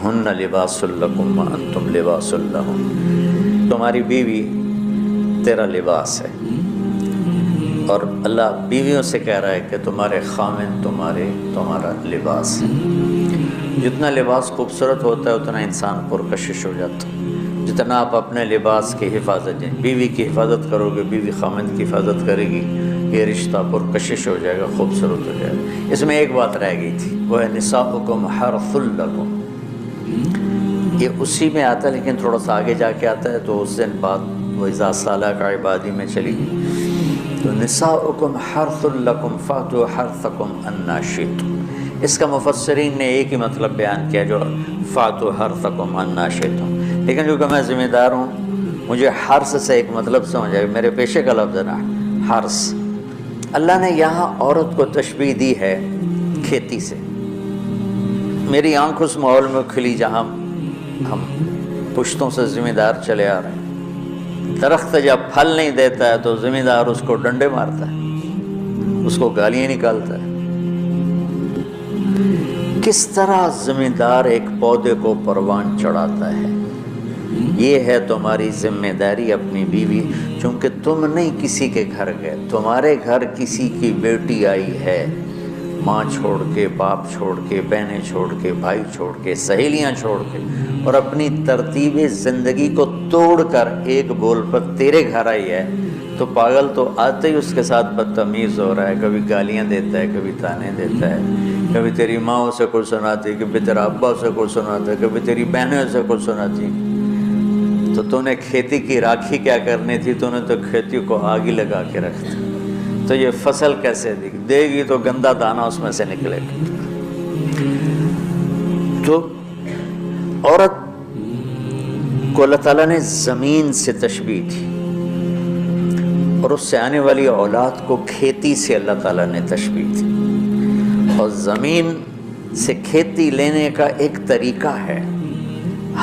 ہن لباس لکم وانتم لباس لہن، تمہاری بیوی تیرا لباس ہے، اور اللہ بیویوں سے کہہ رہا ہے کہ تمہارے خامن تمہارا لباس ہے۔ جتنا لباس خوبصورت ہوتا ہے اتنا انسان پرکشش ہو جاتا ہے۔ جتنا آپ اپنے لباس کی حفاظت بیوی کی حفاظت کرو گے، بیوی خامن کی حفاظت کرے گی، یہ رشتہ پرکشش ہو جائے گا، خوبصورت ہو جائے گا۔ اس میں ایک بات رہ گئی تھی، وہ ہے نساؤکم حرث لکم۔ یہ اسی میں آتا ہے لیکن تھوڑا سا آگے جا کے آتا ہے، تو اس دن بعد وہ اذا سالک عبادی میں چلی گئی۔ تو نساؤکم حرث لکم فأتوا حرثکم انا شئتم، اس کا مفسرین نے ایک ہی مطلب بیان کیا جو فأتوا حرثکم انا شئتم، لیکن کیونکہ میں ذمہ دار ہوں مجھے حرث سے ایک مطلب سمجھ آئے، میرے پیشے کا لفظ ہے نا حرث۔ اللہ نے یہاں عورت کو تشبیہ دی ہے کھیتی سے۔ میری آنکھ اس ماحول میں کھلی جہاں ہم پشتوں سے ذمہ دار چلے آ رہے ہیں۔ درخت جب پھل نہیں دیتا ہے تو ذمہ دار اس کو ڈنڈے مارتا ہے، اس کو گالیاں نکالتا ہے۔ کس طرح ذمہ دار ایک پودے کو پروان چڑھاتا ہے، یہ ہے تمہاری ذمہ داری اپنی بیوی، چونکہ تم نہیں کسی کے گھر گئے، تمہارے گھر کسی کی بیٹی آئی ہے، ماں چھوڑ کے، باپ چھوڑ کے، بہنیں چھوڑ کے، بھائی چھوڑ کے، سہیلیاں چھوڑ کے، اور اپنی ترتیب زندگی کو توڑ کر ایک بول پر تیرے گھر آئی ہے، تو پاگل تو آتے ہی اس کے ساتھ بدتمیز ہو رہا ہے، کبھی گالیاں دیتا ہے، کبھی تانے دیتا ہے، کبھی تیری ماں اسے کچھ سناتی، کبھی تیرا ابا اسے کچھ سناتا ہے، کبھی تیری بہنیں اسے کچھ سناتی۔ تو نے کھیتی کی راکھی کیا کرنی تھی، تو نے تو کھیتی کو آگ ہی لگا کے رکھ دی، تو یہ فصل کیسے دے گی، تو گندا دانہ اس میں سے نکلے گا۔ تو عورت کو اللہ تعالیٰ نے زمین سے تشبیہ تھی، اور اس سے آنے والی اولاد کو کھیتی سے اللہ تعالیٰ نے تشبیہ تھی۔ اور زمین سے کھیتی لینے کا ایک طریقہ ہے،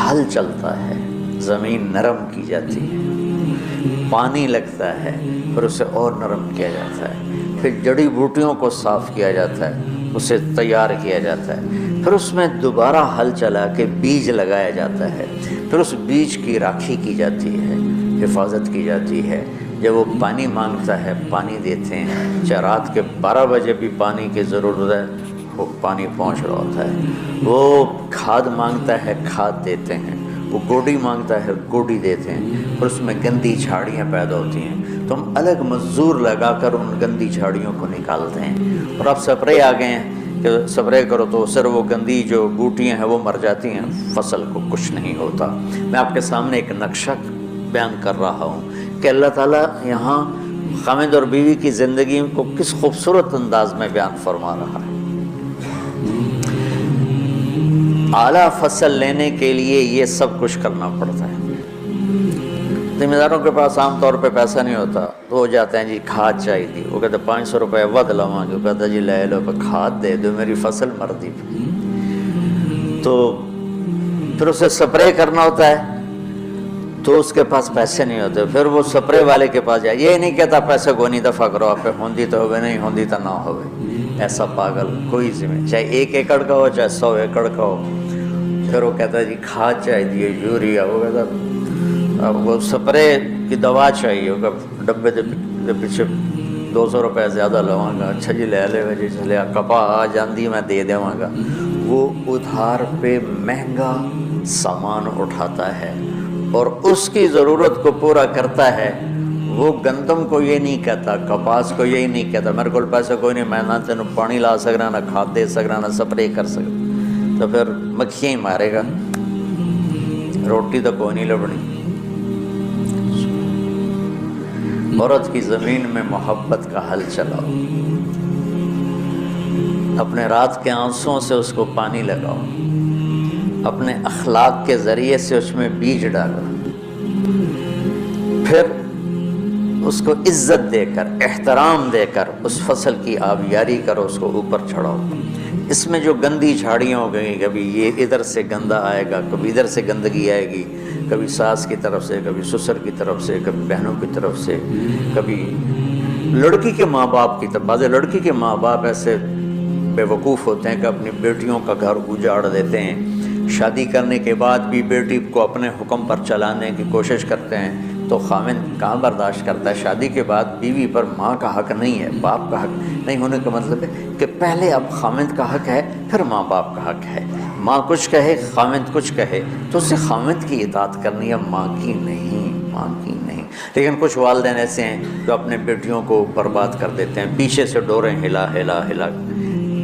ہل چلتا ہے، زمین نرم کی جاتی ہے، پانی لگتا ہے، پھر اسے اور نرم کیا جاتا ہے، پھر جڑی بوٹیوں کو صاف کیا جاتا ہے، اسے تیار کیا جاتا ہے، پھر اس میں دوبارہ ہل چلا کے بیج لگایا جاتا ہے، پھر اس بیج کی راکھی کی جاتی ہے، حفاظت کی جاتی ہے۔ جب وہ پانی مانگتا ہے پانی دیتے ہیں، چاہے رات کے 12 بجے بھی پانی کی ضرورت ہے وہ پانی پہنچ رہا ہوتا ہے۔ وہ کھاد مانگتا ہے کھاد دیتے ہیں، وہ گوڈی مانگتا ہے گوڈی دیتے ہیں، اور اس میں گندی جھاڑیاں پیدا ہوتی ہیں تو ہم الگ مزدور لگا کر ان گندی جھاڑیوں کو نکالتے ہیں۔ اور اب سپرے آ گئے ہیں کہ سپرے کرو تو صرف وہ گندی جو بوٹیاں ہیں وہ مر جاتی ہیں، فصل کو کچھ نہیں ہوتا۔ میں آپ کے سامنے ایک نقشہ بیان کر رہا ہوں کہ اللہ تعالیٰ یہاں خامد اور بیوی کی زندگی کو کس خوبصورت انداز میں بیان فرما رہا ہے۔ اعلیٰ فصل لینے کے لیے یہ سب کچھ کرنا پڑتا ہے۔ ذمہ داروں کے پاس عام طور پہ پیسہ نہیں ہوتا، تو وہ جاتے ہیں جی کھاد چاہیے تھی، وہ کہتے 500 روپے ود لواں گے، وہ کہتا جی لے لو کھاد دے دو میری فصل مر دی۔ تو پھر اسے سپرے کرنا ہوتا ہے تو اس کے پاس پیسے نہیں ہوتے، پھر وہ سپرے والے کے پاس جائے، یہ نہیں کہتا پیسے کو نہیں دفع کرو آپ پہ، ہوندی تو ہوئے نہیں ہوندی تو نہ ہوئے۔ ایسا پاگل کوئی ذمہ، چاہے 1 ایکڑ کا ہو چاہے 100 ایکڑ کا ہو، پھر وہ کہتا ہے جی کھاد چاہیے، یوریا، وہ کہتا وہ سپرے کی دوا چاہیے، وہ ڈبے کے پیچھے 200 روپے زیادہ لواں گا، اچھا جی لے لے جی چلے کپا آ جاندی میں دے دیواں گا۔ وہ ادھار پہ مہنگا سامان اٹھاتا ہے اور اس کی ضرورت کو پورا کرتا ہے۔ وہ گندم کو یہ نہیں کہتا، کپاس کو یہی نہیں کہتا میرے کو پیسے کوئی نہیں، میں نہ تینوں پانی لا سک رہا، نہ کھاد دے سک رہا، نہ سپرے کر سک رہا، تو پھر مکھیاں ہی مارے گا، روٹی تو کوئی نہیں لبنی۔ عورت کی زمین میں محبت کا حل چلاؤ، اپنے رات کے آنسوؤں سے اس کو پانی لگاؤ، اپنے اخلاق کے ذریعے سے اس میں بیج ڈالو، پھر اس کو عزت دے کر، احترام دے کر اس فصل کی آبیاری کرو، اس کو اوپر چڑھاؤ۔ اس میں جو گندی جھاڑیاں ہو گئی، کبھی یہ ادھر سے گندا آئے گا، کبھی ادھر سے گندگی آئے گی، کبھی ساس کی طرف سے، کبھی سسر کی طرف سے، کبھی بہنوں کی طرف سے، کبھی لڑکی کے ماں باپ کی طرف۔ بعض لڑکی کے ماں باپ ایسے بے وقوف ہوتے ہیں کہ اپنی بیٹیوں کا گھر اجاڑ دیتے ہیں، شادی کرنے کے بعد بھی بیٹی کو اپنے حکم پر چلانے کی کوشش کرتے ہیں تو خاوند کہاں برداشت کرتا ہے؟ شادی کے بعد بیوی پر ماں کا حق نہیں ہے، باپ کا حق نہیں ہونے کا مطلب ہے کہ پہلے اب خاوند کا حق ہے، پھر ماں باپ کا حق ہے۔ ماں کچھ کہے، خاوند کچھ کہے تو اسے خاوند کی اطاعت کرنی ہے، ماں کی نہیں، ماں کی نہیں۔ لیکن کچھ والدین ایسے ہیں جو اپنے بیٹیوں کو برباد کر دیتے ہیں، پیچھے سے ڈوریں ہلا ہلا ہلا،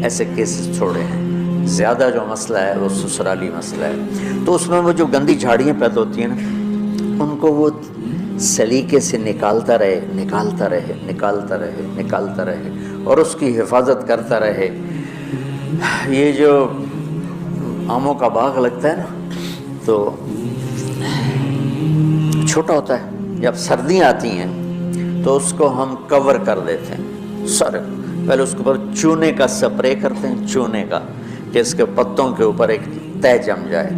ایسے کیسز چھوڑے ہیں۔ زیادہ جو مسئلہ ہے وہ سسرالی مسئلہ ہے، تو اس میں وہ جو گندی جھاڑیاں پیدا ہوتی ہیں نا، ان کو وہ سلیقے سے نکالتا رہے، نکالتا رہے، نکالتا رہے، نکالتا رہے، اور اس کی حفاظت کرتا رہے۔ یہ جو آموں کا باغ لگتا ہے نا، تو چھوٹا ہوتا ہے، جب سردیاں آتی ہیں تو اس کو ہم کور کر دیتے ہیں، سر پہلے اس کے اوپر چونے کا سپرے کرتے ہیں، چونے کا، کہ اس کے پتوں کے اوپر ایک تہ جم جائے،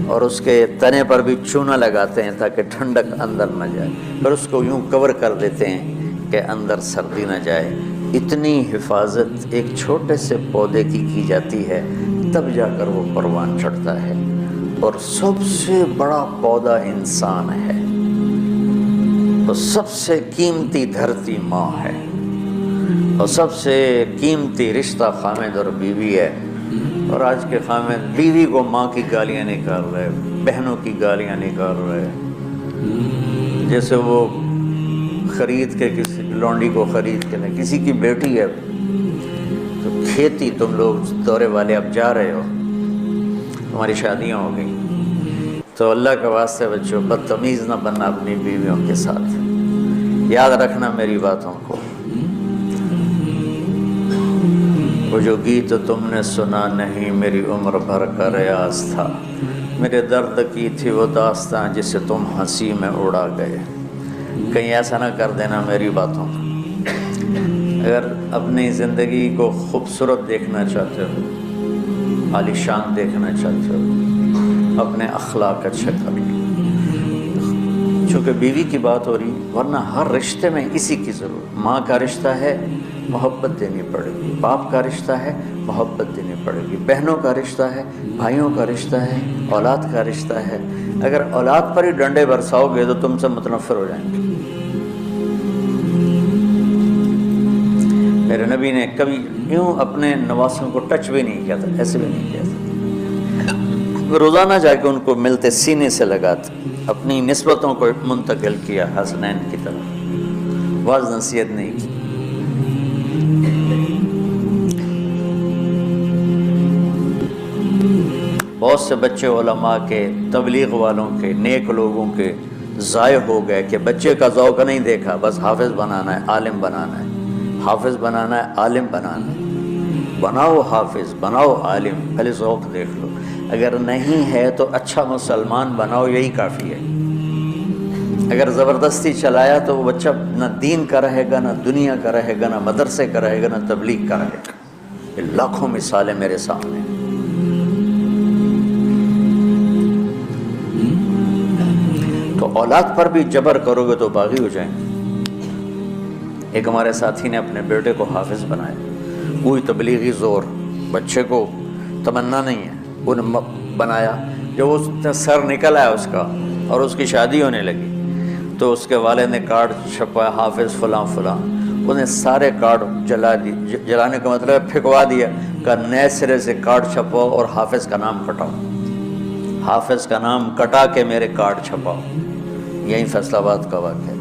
اور اس کے تنے پر بھی چونا لگاتے ہیں تاکہ ٹھنڈک اندر نہ جائے، پھر اس کو یوں کور کر دیتے ہیں کہ اندر سردی نہ جائے۔ اتنی حفاظت ایک چھوٹے سے پودے کی جاتی ہے، تب جا کر وہ پروان چڑھتا ہے۔ اور سب سے بڑا پودا انسان ہے، اور سب سے قیمتی دھرتی ماں ہے، اور سب سے قیمتی رشتہ خاوند اور بیوی ہے۔ اور آج کے خاوند بیوی کو ماں کی گالیاں نکال رہے، بہنوں کی گالیاں نکال رہے، جیسے وہ خرید کے کسی لونڈی کو خرید کے نہیں، کسی کی بیٹی ہے تو کھیتی، تم لوگ دورے والے اب جا رہے ہو، تمہاری شادیاں ہو گئی، تو اللہ کے واسطے بچوں بدتمیز نہ بننا اپنی بیویوں کے ساتھ، یاد رکھنا میری باتوں کو۔ وہ جو گیت تم نے سنا نہیں میری عمر بھر کا ریاض تھا، میرے درد کی تھی وہ داستان جسے تم ہنسی میں اڑا گئے۔ کہیں ایسا نہ کر دینا میری باتوں کو۔ اگر اپنی زندگی کو خوبصورت دیکھنا چاہتے ہو، عالیشان دیکھنا چاہتے ہو، اپنے اخلاق اچھے کر لو۔ چونکہ بیوی کی بات ہو رہی، ورنہ ہر رشتے میں اسی کی ضرورت۔ ماں کا رشتہ ہے، محبت دینی پڑے گی، باپ کا رشتہ ہے، محبت دینی پڑے گی، بہنوں کا رشتہ ہے، بھائیوں کا رشتہ ہے، اولاد کا رشتہ ہے۔ اگر اولاد پر ہی ڈنڈے برساؤ گے تو تم سے متنفر ہو جائیں گے۔ میرے نبی نے کبھی یوں اپنے نواسوں کو ٹچ بھی نہیں کیا تھا، ایسے بھی نہیں کیا تھا، روزانہ جا کے ان کو ملتے، سینے سے لگاتے، اپنی نسبتوں کو منتقل کیا حسنین کی طرف، واعظ نصیحت نہیں کی۔ بہت سے بچے علماء کے، تبلیغ والوں کے، نیک لوگوں کے ضائع ہو گئے کہ بچے کا ذوق نہیں دیکھا، بس حافظ بنانا ہے، عالم بنانا ہے، حافظ بنانا ہے، عالم بنانا ہے۔ بناؤ حافظ، بناؤ عالم، پہلے ذوق دیکھ لو۔ اگر نہیں ہے تو اچھا مسلمان بناؤ، یہی کافی ہے۔ اگر زبردستی چلایا تو وہ بچہ نہ دین کا رہے گا، نہ دنیا کا رہے گا، نہ مدرسے کا رہے گا، نہ تبلیغ کا رہے گا۔ یہ لاکھوں مثالیں میرے سامنے ہیں۔ تو اولاد پر بھی جبر کرو گے تو باغی ہو جائیں گے۔ ایک ہمارے ساتھی نے اپنے بیٹے کو حافظ بنایا، کوئی تبلیغی زور، بچے کو تمنا نہیں ہے، انہیں بنایا۔ جب اس سر نکل آیا اس کا اور اس کی شادی ہونے لگی تو اس کے والد نے کارڈ چھپایا، حافظ فلاں فلاں، انہیں سارے کارڈ جلا دی، جلانے کا مطلب پھینکوا دیا، کہ نئے سرے سے کارڈ چھپاؤ اور حافظ کا نام کٹاؤ، حافظ کا نام کٹا کے میرے کارڈ چھپاؤ۔ یہی فیصل آباد کا واقعہ۔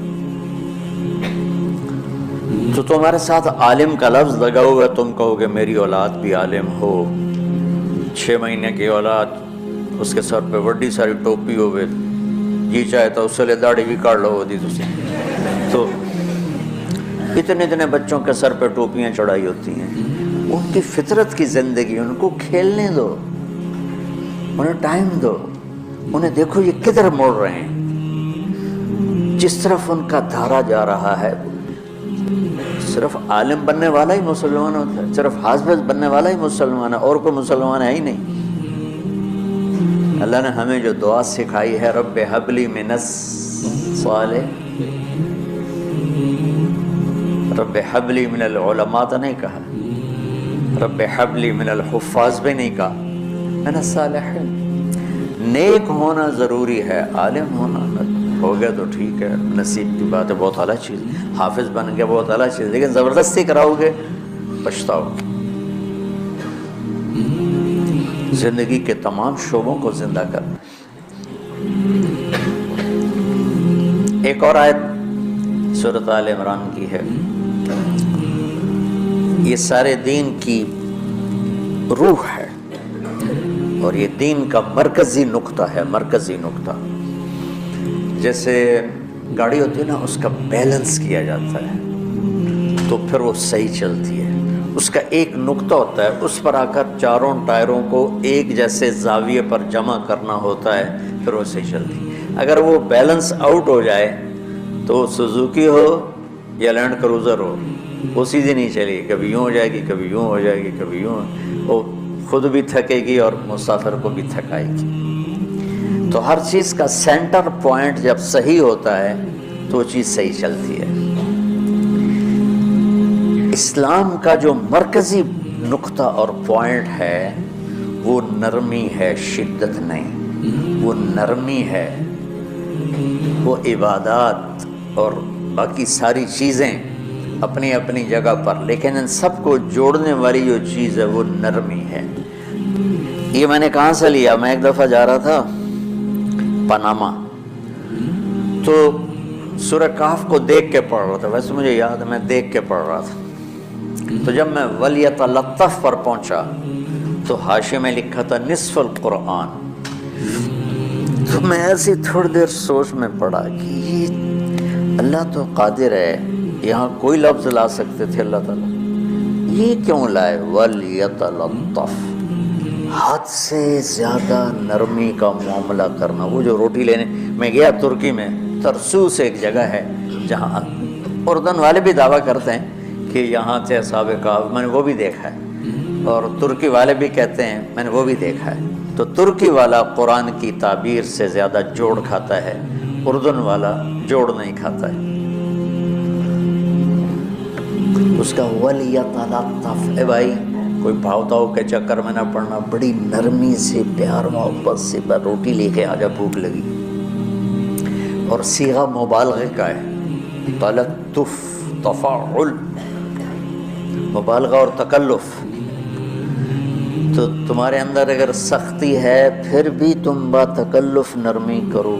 تو تمہارے ساتھ عالم کا لفظ لگا ہوا، تم کہو گے میری اولاد بھی عالم ہو، 6 مہینے کی اولاد، اس کے سر پہ بڑی ساری ٹوپی ہوئے، جی چاہے تو اس سے لے داڑھی بھی کاٹ لو ہوتی تو اتنے بچوں کے سر پہ ٹوپیاں چڑھائی ہوتی ہیں۔ ان کی فطرت کی زندگی، ان کو کھیلنے دو، انہیں ٹائم دو، انہیں دیکھو یہ کدھر موڑ رہے ہیں، جس طرف ان کا دھارا جا رہا ہے۔ صرف عالم بننے والا ہی مسلمان ہوتا ہے، صرف حافظ بننے والا ہی مسلمان ہے، اور کوئی مسلمان ہے ہی نہیں۔ اللہ نے ہمیں جو دعا سکھائی ہے، رب ہب لی من الصالح، رب ہب لی من العلماء تو نہیں کہا، رب ہب لی من الحفاظ بھی نہیں کہا، من الصالحین۔ نیک ہونا ضروری ہے، عالم ہونا ہو گیا تو ٹھیک ہے، نصیب کی بات ہے، بہت اعلیٰ چیز، حافظ بن گیا بہت اعلیٰ چیز، لیکن زبردستی کراؤ گے پچھتاؤ گے۔ زندگی کے تمام شعبوں کو زندہ کرنا۔ ایک اور آیت سورۃ آل عمران کی ہے، یہ سارے دین کی روح ہے اور یہ دین کا مرکزی نقطہ ہے، مرکزی نقطہ۔ جیسے گاڑی ہوتی ہے نا، اس کا بیلنس کیا جاتا ہے تو پھر وہ صحیح چلتی ہے۔ اس کا ایک نقطہ ہوتا ہے، اس پر آ کر چاروں ٹائروں کو ایک جیسے زاویے پر جمع کرنا ہوتا ہے، پھر وہ صحیح چلتی ہے۔ اگر وہ بیلنس آؤٹ ہو جائے تو سوزوکی ہو یا لینڈ کروزر ہو، وہ سیدھی نہیں چلے گی، کبھی یوں ہو جائے گی، کبھی یوں ہو جائے گی، کبھی یوں، وہ خود بھی تھکے گی اور مسافر کو بھی تھکائے گی۔ تو ہر چیز کا سینٹر پوائنٹ جب صحیح ہوتا ہے تو وہ چیز صحیح چلتی ہے۔ اسلام کا جو مرکزی نقطہ اور پوائنٹ ہے وہ نرمی ہے، شدت نہیں، وہ نرمی ہے، وہ عبادات اور باقی ساری چیزیں اپنی اپنی جگہ پر، لیکن ان سب کو جوڑنے والی جو چیز ہے وہ نرمی ہے۔ یہ میں نے کہاں سے لیا؟ میں ایک دفعہ جا رہا تھا پاناما، تو سورہ کہف کو دیکھ کے پڑھ رہا تھا، ویسے مجھے یاد ہے میں دیکھ کے پڑھ رہا تھا۔ تو جب میں وَلْيَتَلَطَّفْ پر پہنچا تو حاشیے میں لکھا تھا نصف القرآن۔ تو میں ایسی تھوڑی دیر سوچ میں پڑا کہ یہ اللہ تو قادر ہے، یہاں کوئی لفظ لا سکتے تھے اللہ تعالیٰ، یہ کیوں لائے وَلْيَتَلَطَّفْ؟ حد سے زیادہ نرمی کا معاملہ کرنا۔ وہ جو روٹی لینے میں گیا ترکی میں، ترسوس ایک جگہ ہے جہاں اردن والے بھی دعویٰ کرتے ہیں کہ یہاں تھے اصحاب کہف، میں نے وہ بھی دیکھا ہے، اور ترکی والے بھی کہتے ہیں میں نے وہ بھی دیکھا ہے۔ تو ترکی والا قرآن کی تعبیر سے زیادہ جوڑ کھاتا ہے، اردن والا جوڑ نہیں کھاتا ہے۔ اس کا وَلْيَتَلَطَّفْ، اے بھائی کوئی بھاؤ تاؤ کے چکر میں نہ پڑنا، بڑی نرمی سے پیار محبت سے روٹی لے کے آجا، بھوک لگی۔ اور صیغہ مبالغے کا ہے، تلطف، تفاعل، مبالغہ اور تکلف۔ تو تمہارے اندر اگر سختی ہے پھر بھی تم با تکلف نرمی کرو،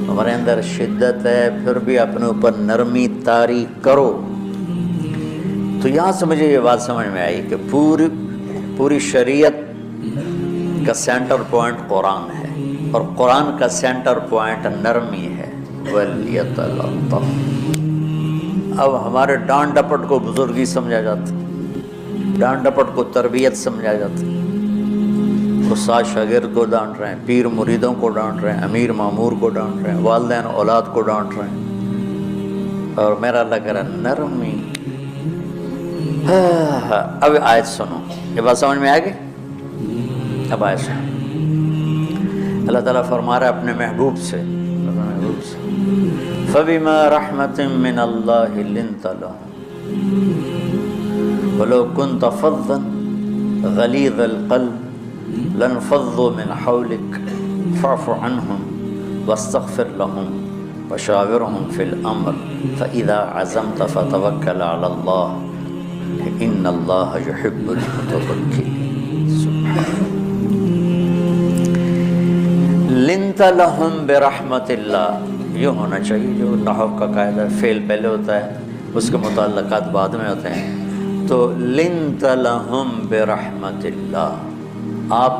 تمہارے اندر شدت ہے پھر بھی اپنے اوپر نرمی طاری کرو۔ تو یہاں سے مجھے یہ بات سمجھ میں آئی کہ پوری شریعت کا سینٹر پوائنٹ قرآن ہے، اور قرآن کا سینٹر پوائنٹ نرمی ہے، وَلْيَتَلَطَّفْ۔ اب ہمارے ڈانٹ ڈپٹ کو بزرگی سمجھا جاتا، ڈانٹ ڈپٹ کو تربیت سمجھا جاتا، استاد شاگرد کو ڈانٹ رہے ہیں، پیر مریدوں کو ڈانٹ رہے ہیں، امیر مامور کو ڈانٹ رہے ہیں، والدین اولاد کو ڈانٹ رہے ہیں، اور میرا اللہ کہہ رہا ہے نرمی۔ اب آیت سنو، یہ بات سمجھ میں آ گئی؟ اب آیت سنو، اللہ تعالیٰ فرما رہا ہے اپنے محبوب سے، فَبِمَا رَحْمَةٍ مِّنَ اللَّهِ لِنْتَ لَهُمْ وَلَوْ كُنْتَ فَظًّا غَلِيظَ الْقَلْبِ لَانفَضُّوا مِنْ حَوْلِكَ فَاعْفُ عَنْهُمْ وَاسْتَغْفِرْ لَهُمْ وَشَاوِرْهُمْ فِي الْأَمْرِ فَإِذَا عَزَمْتَ فَتَوَكَّلْ عَلَى اللَّهِ إِنَّ اللَّهَ يُحِبُّ الْمُتَوَكِّلِينَ لِنْتَ لَهُمْ بِرَحْمَةِ اللَّهِ، یہ ہونا چاہیے، جو نحو کا قاعدہ فعل پہلے ہوتا ہے اس کے متعلقات بعد میں ہوتے ہیں۔ تو لِنْتَ لَهُمْ بِرَحْمَةِ اللَّهِ، آپ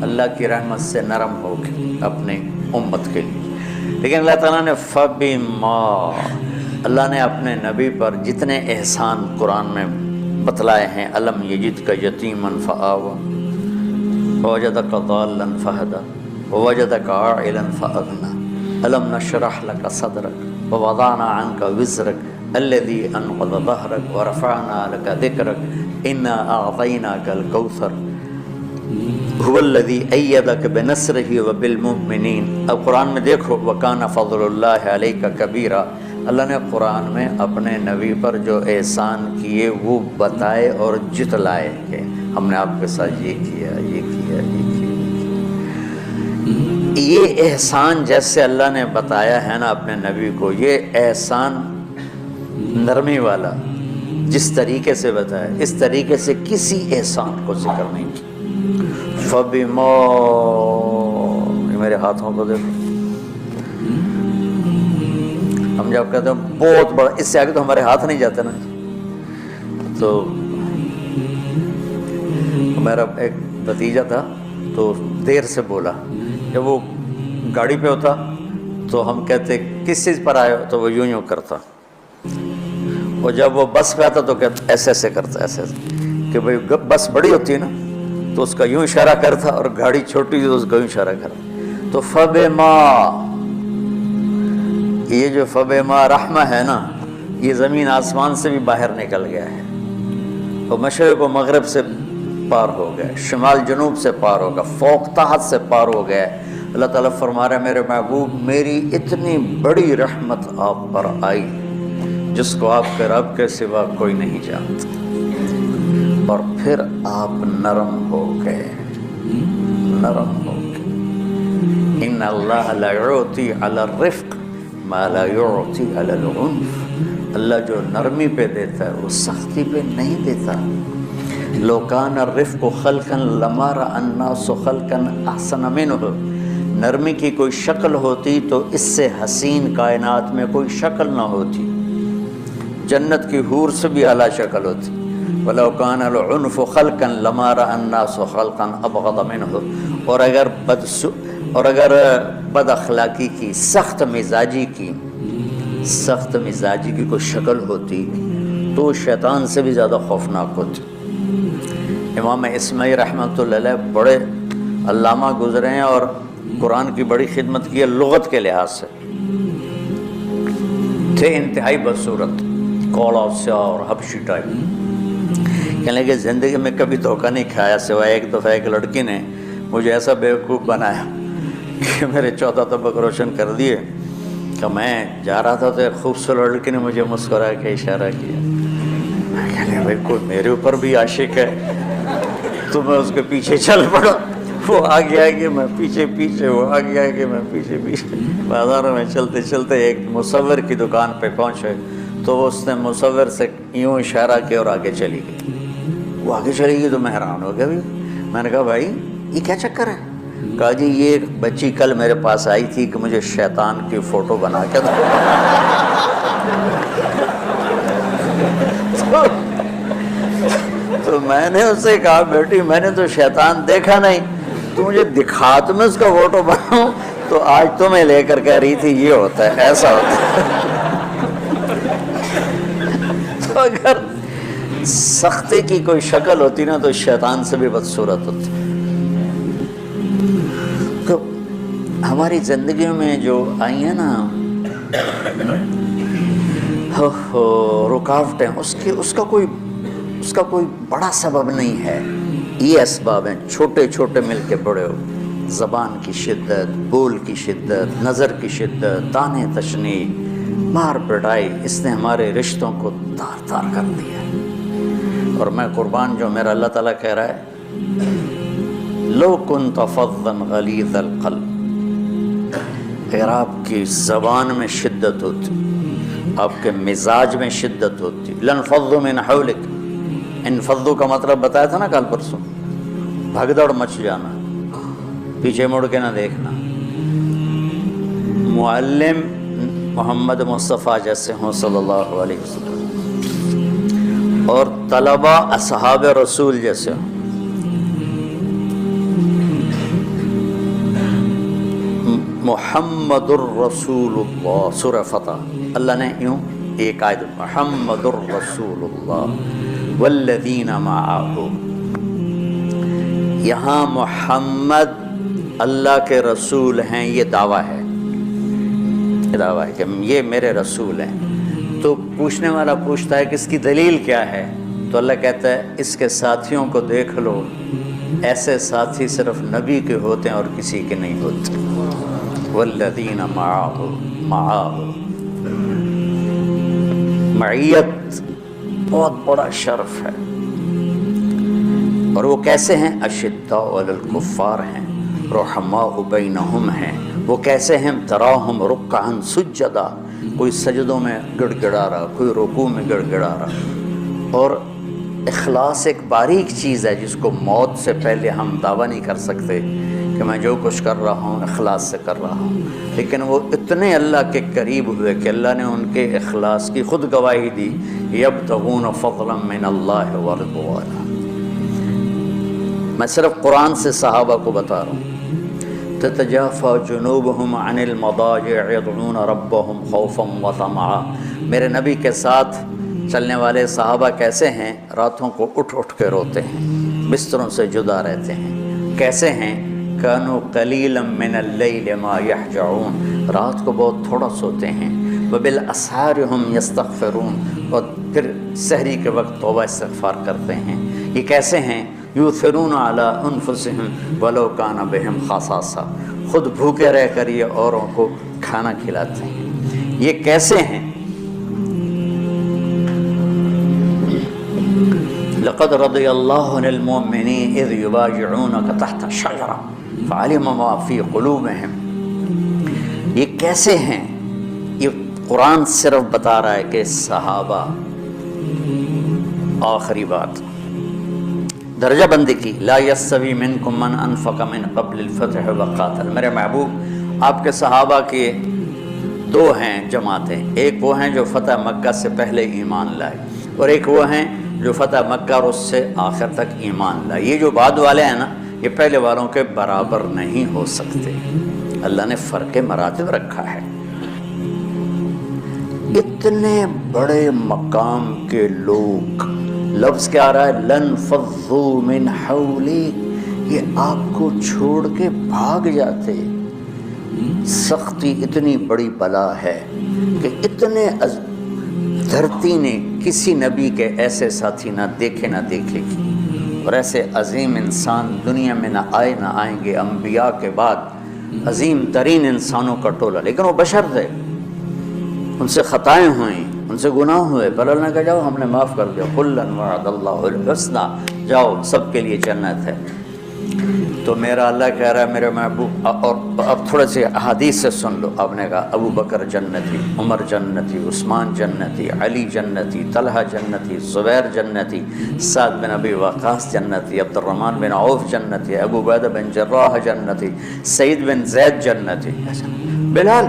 اللہ کی رحمت سے نرم ہو گئے اپنے امت کے لیے۔ لیکن اللہ تعالیٰ نے فَبِمَا، اللہ نے اپنے نبی پر جتنے احسان قرآن میں بتلائے ہیں، أَلَمْ يَجِدْكَ يَتِيمًا فَآوَى وَوَجَدَكَ ضَالًّا فَهَدَى وَوَجَدَكَ عَائِلًا فَأَغْنَى أَلَمْ نَشْرَحْ لَكَ صَدْرَكَ وَوَضَعْنَا عَنْكَ وِزْرَكَ الَّذِي أَنقَضَ ظَهْرَكَ وَرَفَعْنَا لَكَ ذِكْرَكَ إِنَّا أَعْطَيْنَاكَ الْكَوْثَرَ هُوَ الَّذِي أَيَّدَكَ بِنَصْرِهِ وَبِالْمُؤْمِنِينَ۔ اب قرآن میں دیکھو وَكَانَ فَضْلُ اللَّهِ عَلَيْكَ كَبِيرًا، اللہ نے قرآن میں اپنے نبی پر جو احسان کیے وہ بتائے اور جتلائے کہ ہم نے آپ کے ساتھ یہ کیا، یہ کیا، یہ کیا۔ یہ احسان جیسے اللہ نے بتایا ہے نا اپنے نبی کو، یہ احسان نرمی والا جس طریقے سے بتایا، اس طریقے سے کسی احسان کو ذکر نہیں کیا۔ فَبِمَا، یہ میرے ہاتھوں کو دیکھو، ہم جب کہتے ہیں بہت بڑا، اس سے آگے تو ہمارے ہاتھ نہیں جاتے نا۔ تو میرا ایک بھتیجا تھا تو دیر سے بولا، جب وہ گاڑی پہ ہوتا تو ہم کہتے کس چیز پر آئے ہو، تو وہ یوں یوں کرتا، اور جب وہ بس پہ آتا تو کہتا ایسے ایسے کرتا، ایسے ایسے، کہ بھئی بس بڑی ہوتی ہے نا تو اس کا یوں اشارہ کرتا، اور گاڑی چھوٹی تو اس کا یوں اشارہ کرتا۔ تو فَبِمَا، یہ جو فَبِمَا رحمہ ہے نا، یہ زمین آسمان سے بھی باہر نکل گیا ہے، اور مشرق و مغرب سے پار ہو گئے، شمال جنوب سے پار ہو گیا، فوق تحت سے پار ہو گئے۔ اللہ تعالیٰ فرما رہے ہیں میرے محبوب، میری اتنی بڑی رحمت آپ پر آئی جس کو آپ کے رب کے سوا کوئی نہیں جانتا، اور پھر آپ نرم ہو گئے، نرم ہو گئے۔ ان اللہ لا یعطی علی الرفق ما لا یعطی علی العنف، اللہ جو نرمی پہ دیتا ہے وہ سختی پہ نہیں دیتا۔ لو کان الرفق خلقا لما رأى الناس خلقا احسن منه، نرمی کی کوئی شکل ہوتی تو اس سے حسین کائنات میں کوئی شکل نہ ہوتی، جنت کی حور سے بھی اعلیٰ شکل ہوتی۔ وَلَوْ كَانَ الْعُنْفُ خَلْقًا لَمَا رَأَى النَّاسُ خَلْقًا أَبْغَضَ مِنْهُ، اور اگر بد اخلاقی کی، سخت مزاجی کی کوئی شکل ہوتی تو شیطان سے بھی زیادہ خوفناک ہوتی۔ امام اسماعیل رحمۃ اللہ علیہ بڑے علامہ گزرے ہیں اور قرآن کی بڑی خدمت کی ہے لغت کے لحاظ سے، تھے انتہائی بدصورت، کوڑا سیاہ اور حبشی ٹائپ۔ کہنے لگے زندگی میں کبھی دھوکہ نہیں کھایا سوائے ایک دفعہ ایک لڑکی نے مجھے ایسا بیوقوف بنایا کہ میرے 14 طبق روشن کر دیے، کہ میں جا رہا تھا تو ایک خوبصورت لڑکی نے مجھے مسکرا کے اشارہ کیا، میں کہنے بھائی کوئی میرے اوپر بھی عاشق ہے، تو میں اس کے پیچھے چل پڑا، وہ آگے آگے میں پیچھے پیچھے، وہ آگے آگے میں پیچھے پیچھے، بازاروں میں چلتے چلتے ایک مصور کی دکان پہ پہنچے تو اس نے مصور سے یوں اشارہ کیا اور آگے چلی گئی۔ وہ آگے چلی گئی تو میں حیران ہو گیا، میں نے کہا بھائی یہ کیا چکر ہے؟ کہا جی یہ ایک بچی کل میرے پاس آئی تھی کہ مجھے شیطان کی فوٹو بنا کے دو۔ تو میں نے اس سے کہا بیٹی میں نے تو شیطان دیکھا نہیں، تو مجھے دکھا، تو میں اس کا فوٹو بناؤں، تو آج تمہیں لے کر کہہ رہی تھی یہ ہوتا ہے، ایسا ہوتا ہے۔ تو اگر سختی کی کوئی شکل ہوتی نا تو شیطان سے بھی بدصورت ہوتی۔ تو ہماری زندگیوں میں جو آئی ہیں نا رکاوٹیں، اس کا کوئی بڑا سبب نہیں ہے، یہ اسباب ہیں چھوٹے چھوٹے مل کے بڑے ہو، زبان کی شدت، بول کی شدت، نظر کی شدت، طعنے تشنیع، مار پٹائی، اس نے ہمارے رشتوں کو تار تار کر دیا۔ اور میں قربان جو میرا اللہ تعالیٰ کہہ رہا ہے لو کنت فظا غلیظ القلب، اگر آپ کی زبان میں شدت ہوتی، آپ کے مزاج میں شدت ہوتی، لانفضوا من حولک، انفضوا کا مطلب بتایا تھا نا کل پرسوں، بھگدڑ مچ جانا، پیچھے مڑ کے نہ دیکھنا، معلم محمد مصطفیٰ جیسے ہوں صلی اللہ علیہ وسلم، اور طلبہ اصحاب رسول جیسے ہوں۔ محمد الرسول اللہ، سورہ فتح اللہ نے یوں ایک آیت، محمد الرسول اللہ والذین معہ، یہاں محمد اللہ کے رسول ہیں، یہ دعویٰ ہے، یہ دعویٰ ہے کہ یہ میرے رسول ہیں۔ تو پوچھنے والا پوچھتا ہے کہ اس کی دلیل کیا ہے، تو اللہ کہتا ہے اس کے ساتھیوں کو دیکھ لو، ایسے ساتھی صرف نبی کے ہوتے ہیں اور کسی کے نہیں ہوتے۔ والذین معہ، معیت بہت بڑا شرف ہے، اور وہ کیسے ہیں؟ اشداء علی الکفار ہیں، رحماء بینہم ہیں، وہ کیسے ہیں؟ تراہم رکعا سجدا، کوئی سجدوں میں گڑ گڑا رہا، کوئی رکوع میں گڑ گڑا رہا۔ اور اخلاص ایک باریک چیز ہے جس کو موت سے پہلے ہم دعویٰ نہیں کر سکتے کہ میں جو کچھ کر رہا ہوں اخلاص سے کر رہا ہوں، لیکن وہ اتنے اللہ کے قریب ہوئے کہ اللہ نے ان کے اخلاص کی خود گواہی دی، یبتغون فضلا من اللہ ورضوانا۔ میں صرف قرآن سے صحابہ کو بتا رہا ہوں، تتجافى جنوبهم عن المضاجع يدعون ربهم خوفا وطمعا۔ میرے نبی کے ساتھ چلنے والے صحابہ کیسے ہیں؟ راتوں کو اٹھ اٹھ کے روتے ہیں، بستروں سے جدا رہتے ہیں۔ کیسے ہیں؟ كانوا قليلا من الليل ما يهجعون، رات کو بہت تھوڑا سوتے ہیں۔ وبالاسحار هم يستغفرون، اور پھر سحری کے وقت توبہ استغفار کرتے ہیں۔ یہ کیسے ہیں؟ یؤثرون علی انفسهم ولو کان بهم خصاصہ، خود بھوکے رہ کر یہ اوروں کو کھانا کھلاتے ہیں۔ یہ کیسے ہیں؟ لقد رضی اللہ عن المؤمنین اذ یبایعونک تحت الشجرہ فعلم ما فی قلوبہم۔ یہ کیسے ہیں؟ یہ قرآن صرف بتا رہا ہے کہ صحابہ، آخری بات درجہ بندی کی، لا یستوی منکم من انفق من قبل الفتح وقاتل۔ میرے محبوب، آپ کے صحابہ کے دو ہیں جماعتیں، ایک وہ ہیں جو فتح مکہ سے پہلے ایمان لائے، اور ایک وہ ہیں جو فتح مکہ اور اس سے آخر تک ایمان لائے۔ یہ جو بعد والے ہیں نا، یہ پہلے والوں کے برابر نہیں ہو سکتے، اللہ نے فرق مراتب رکھا ہے۔ اتنے بڑے مقام کے لوگ، لفظ کیا آ رہا ہے؟ لن فضوا من حولی، یہ آپ کو چھوڑ کے بھاگ جاتے۔ سختی اتنی بڑی بلا ہے کہ اتنے دھرتی نے کسی نبی کے ایسے ساتھی نہ دیکھے گی، اور ایسے عظیم انسان دنیا میں نہ آئیں گے۔ انبیاء کے بعد عظیم ترین انسانوں کا ٹولہ، لیکن وہ بشر تھے، ان سے خطائیں ہوئیں، ان سے گناہ ہوئے، پر اللہ نے کہا جاؤ ہم نے معاف کر دیا، کلا وعد اللہ الحسنی، جاؤ سب کے لیے جنت ہے۔ تو میرا اللہ کہہ رہا ہے میرے محبوب، اور اب تھوڑے سے احادیث سے سن لو۔ آپ نے کہا ابو بکر جنتی، عمر جنتی، عثمان جنتی، علی جنتی، طلحہ جنتی، زبیر جنتی، سعد بن ابی وقاص جنتی، عبد الرحمن بن عوف جنتی، ابو عبیدہ بن جراح جنتی، سعید بن زید جنتی، بلال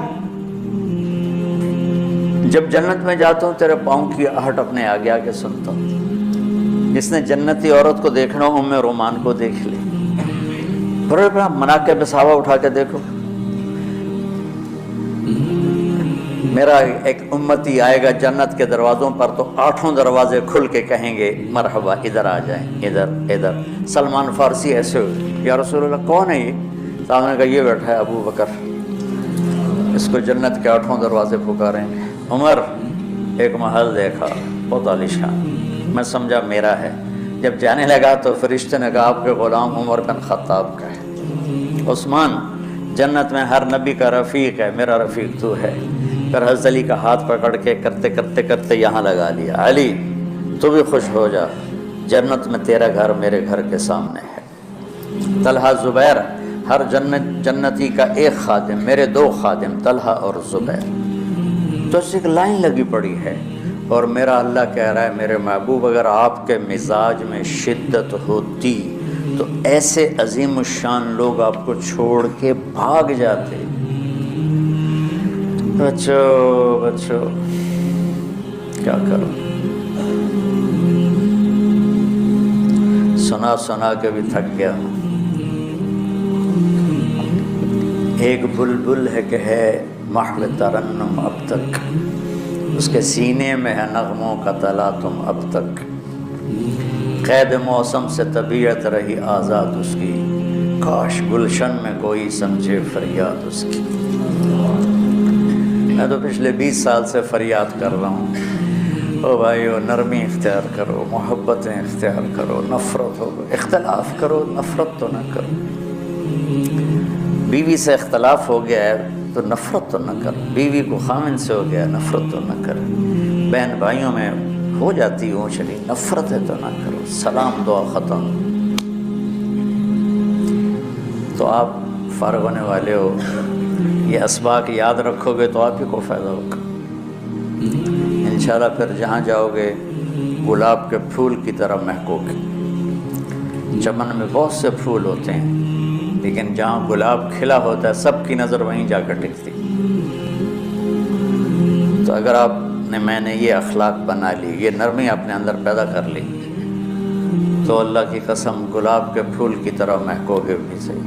جب جنت میں جاتا ہوں تیرے پاؤں کی آہٹ اپنے آگے آگے سنتا ہوں۔ جس نے جنتی عورت کو دیکھنا ہو ام رومان کو دیکھ لے، بڑے بڑا مناقب صحابہ اٹھا کے دیکھو۔ میرا ایک امتی آئے گا جنت کے دروازوں پر تو 8 دروازے کھل کے کہیں گے مرحبا، ادھر آ جائیں، ادھر۔ سلمان فارسی ایسے ہوئے، یا رسول اللہ کون ہے یہ؟ صاحب نے کہا یہ بیٹھا ہے ابو بکر، اس کو جنت کے 8 دروازے پکاریں گے۔ عمر، ایک محل دیکھا بہت عالیشان، میں سمجھا میرا ہے۔ جب جانے لگا تو فرشتے نے کہا آپ کے غلام عمر بن خطاب کا ہے۔ عثمان، جنت میں ہر نبی کا رفیق ہے، میرا رفیق تو ہے۔ پھر حضرت علی کا ہاتھ پکڑ کے کرتے یہاں لگا لیا، علی تو بھی خوش ہو جا، جنت میں تیرا گھر میرے گھر کے سامنے ہے۔ طلحہ، زبیر، ہر جنتی کا ایک خادم، میرے 2 خادم طلحہ اور زبیر۔ تو اس ایک لائن لگی پڑی ہے، اور میرا اللہ کہہ رہا ہے میرے محبوب اگر آپ کے مزاج میں شدت ہوتی تو ایسے عظیم الشان لوگ آپ کو چھوڑ کے بھاگ جاتے۔ بچو کیا کرو، سنا کے بھی تھک گیا ہوں۔ ایک بلبل ہے کہ ہے محو ترنم اب تک، اس کے سینے میں ہے نغموں کا تلاطم اب تک، قید موسم سے طبیعت رہی آزاد اس کی، کاش گلشن میں کوئی سمجھے فریاد اس کی۔ میں تو پچھلے 20 سال سے فریاد کر رہا ہوں، او بھائیو نرمی اختیار کرو، محبتیں اختیار کرو، نفرت ہو، اختلاف کرو، نفرت تو نہ کرو۔ بیوی سے اختلاف ہو گیا ہے تو نفرت تو نہ کرو، بیوی کو خامن سے ہو گیا نفرت تو نہ کرو، بہن بھائیوں میں ہو جاتی اونچ نیچ، نفرت ہے تو نہ کرو، سلام دعا ختم۔ تو آپ فارغ ہونے والے ہو، یہ اسباق یاد رکھو گے تو آپ ہی کو فائدہ ہوگا انشاءاللہ۔ پھر جہاں جاؤ گے گلاب کے پھول کی طرح مہکو گے۔ چمن میں بہت سے پھول ہوتے ہیں، لیکن جہاں گلاب کھلا ہوتا ہے سب کی نظر وہیں جا کر ٹکتی۔ تو اگر آپ نے میں نے یہ اخلاق بنا لی، یہ نرمی اپنے اندر پیدا کر لی، تو اللہ کی قسم گلاب کے پھول کی طرح مہکو گے بھی صحیح۔